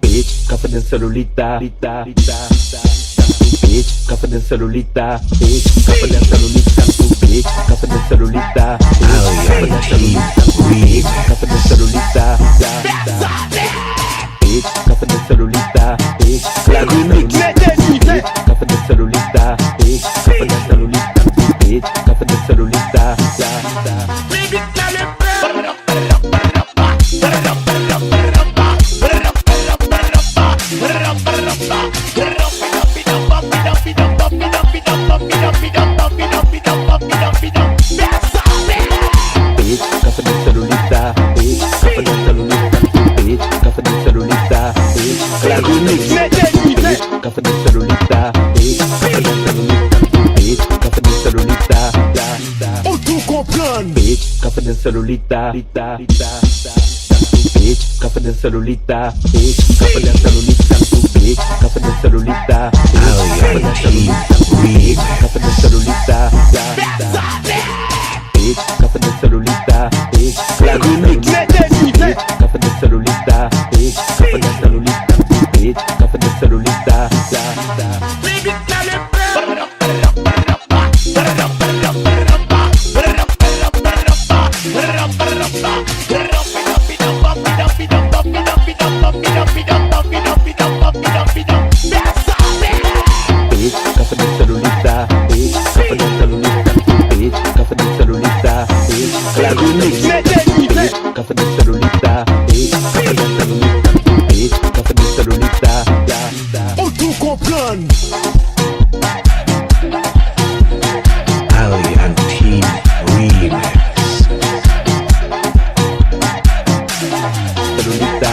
bitch, café de celulita, bitch, café de celulita, bitch, café de celulita, bitch, café de celulita, café de celulita, café de celulita, bitch, café de celulita, bitch, la remix, bitch, café de celulita, bitch, café de celulita, bitch, café de celulita, bitch, café de celulita, bitch, café de celulita, bitch, café de celulita, bitch, la remix, bitch, café de celulita, bitch, café de celulita, bitch, café de celulita, Auto comprendre. bitch, café de celulita, bitch, café de celulita, bitch, café de celulita, bitch, café de celulita, café de celulita, bitch, café de celulita, bitch, café de celulita, bitch, la remix, bitch, café de celulita, bitch, café de celulita, bitch, café de celulita, bitch, café de celulita, bitch, café de celulita, bitch, café de celulita, bitch, la remix, bitch, café de celulita, bitch, café de celulita, bitch, café de celulita, Auto comprendre. Ali and Team Remix. celulita,